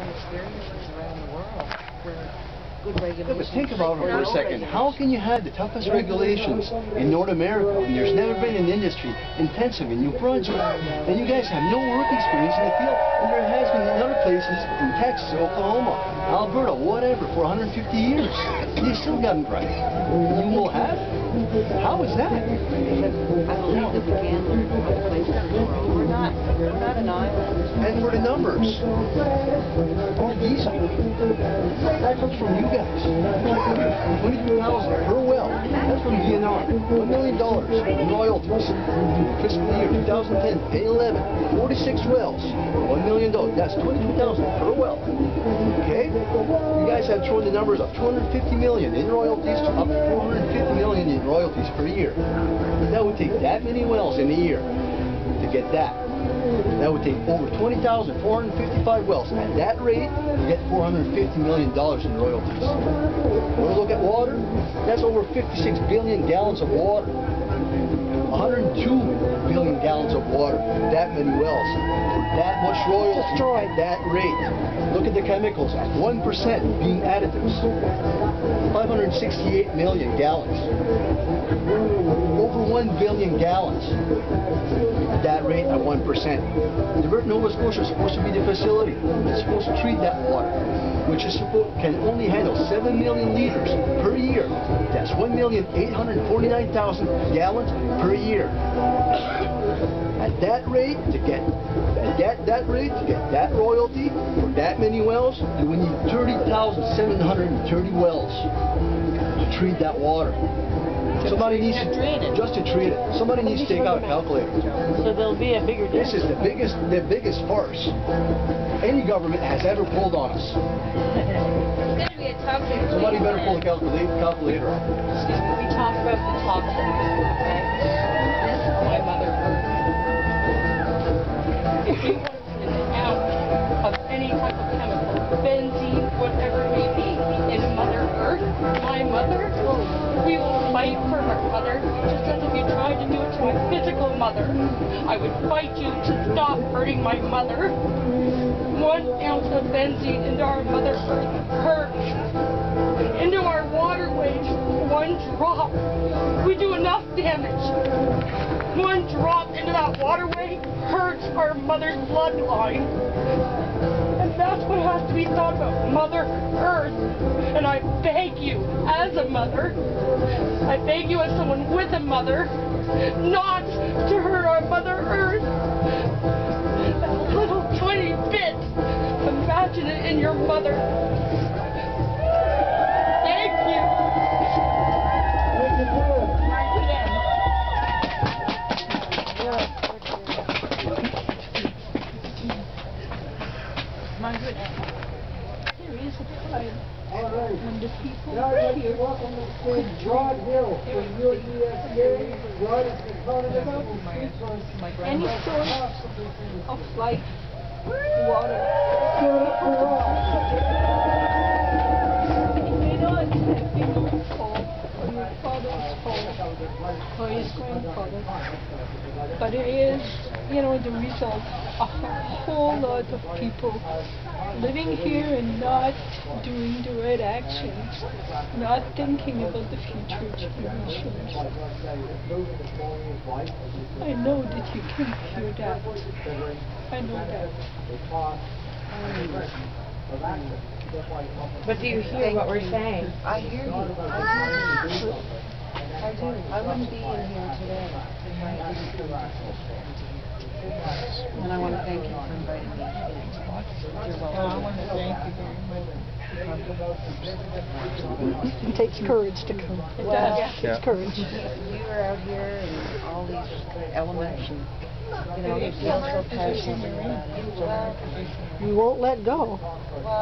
some experiences around the world where good regulations... Yeah, but think about it for a second. How can you have the toughest regulations in North America when there's never been an industry intensive in New Brunswick? And you guys have no work experience in the field, and there has been in other places, in Texas, Oklahoma, Alberta, whatever, for 150 years. You still haven't right. You will have? How is that? I believe that we can learn from other places in the world. We're not an island. And for the numbers, all these people, that comes from you guys. 22,000 per well. That's from DNR. $1 million in royalties. Fiscal year 2010, 11, 46 wells, $1 million. That's 22,000 per well. Okay? You guys have thrown the numbers up. 250 million in royalties to up to 450 million in royalties per year. That would take that many wells in a year to get that. That would take over 20,455 wells. At that rate, you get $450 million in royalties. Want to look at water? That's over 56 billion gallons of water. 102 billion gallons of water. That many wells. For that much royalty at that rate. Look at the chemicals. At 1% being additives. 568 million gallons. Over 1 billion gallons. At that rate, at 1%. Divert Nova Scotia is supposed to be the facility. It's supposed to treat that water, which is can only handle 7 million liters per year. That's 1,849,000 gallons per year. At that rate, to get that royalty for that many wells, you would need 30,730 wells to treat that water. Somebody needs to just to treat it. Somebody needs to take out a calculator. So there'll be a bigger difference. This is the biggest farce any government has ever pulled on us. Somebody better pull the calculator out. We talked about the toxins, okay? This is my Mother Earth. If you want to put an ounce of any type of chemical, benzene, whatever it may be, in Mother Earth, my mother, we will fight for her mother, just as if you tried to do it to my physical mother. I would fight you to stop hurting my mother. 1 ounce of benzene into our Mother Earth hurts. Into our waterways, 1 drop. We do enough damage. 1 drop into that waterway hurts our mother's bloodline. And that's what has to be thought about, Mother Earth. And I beg you, as a mother, I beg you as someone with a mother, not to hurt our Mother Earth. That little tiny bit, imagine it in your mother. Thank you. My goodness. There is a time when the people Now here welcome to stage Rod Hill from USDA. Rod is the any source of life, water. It may not have been your fault, or your father's fault, or his grandfather, but it is, the result of a whole lot of people living here and not doing the right actions, not thinking about the future generations. I know that you can hear that. I know that. But do you hear what we're saying? I hear you. I do. I wouldn't be in here today if I didn't do that. And I want to thank you for inviting me. You're welcome. I want to thank you very much. It takes courage to come. It Well, does. It takes courage. You were out here and all these elements and, you feel so passionate about it. We won't let go.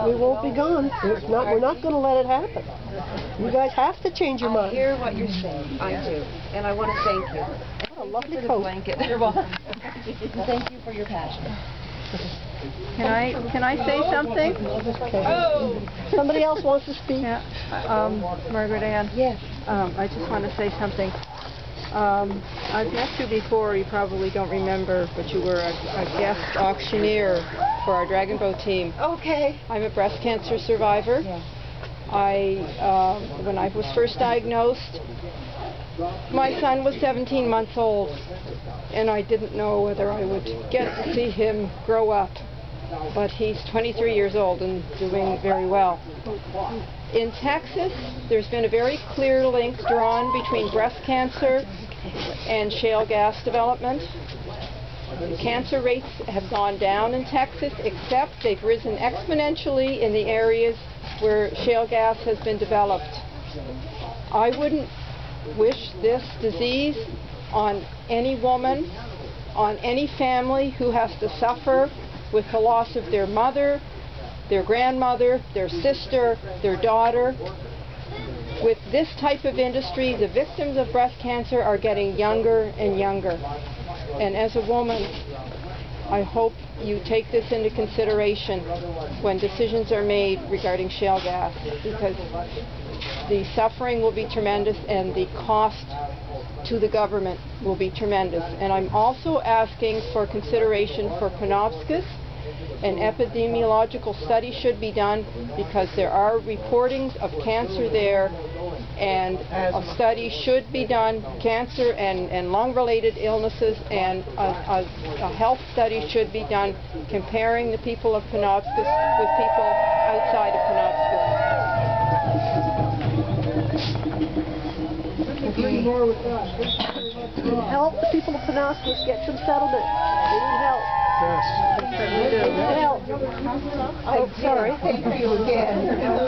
We won't be gone. We're not going to let it happen. You guys have to change your mind. I hear what you're saying. I do. And I want to thank you. What a lovely For the coat. blanket. You're welcome. And thank you for your passion. Can I say something? Okay. Oh. Somebody else wants to speak? Yeah. Margaret Ann. Yes. I just want to say something. I've met you before, you probably don't remember, but you were a guest auctioneer for our Dragon Boat team. Okay. I'm a breast cancer survivor. Yeah. When I was first diagnosed, my son was 17 months old, and I didn't know whether I would get to see him grow up. But he's 23 years old and doing very well. In Texas, there's been a very clear link drawn between breast cancer and shale gas development. Cancer rates have gone down in Texas, except they've risen exponentially in the areas where shale gas has been developed. I wouldn't wish this disease on any woman, on any family who has to suffer with the loss of their mother, their grandmother, their sister, their daughter. With this type of industry, the victims of breast cancer are getting younger and younger. And as a woman, I hope you take this into consideration when decisions are made regarding shale gas, because the suffering will be tremendous and the cost to the government will be tremendous. And I'm also asking for consideration for Penobscot. An epidemiological study should be done because there are reportings of cancer there, and a study should be done, cancer and lung-related illnesses, and a health study should be done comparing the people of Penobscot with people outside of Penobscot. Help the people of Penobscot get some settlement. They need help. Yes. They need help. I'm sorry. Thank you again.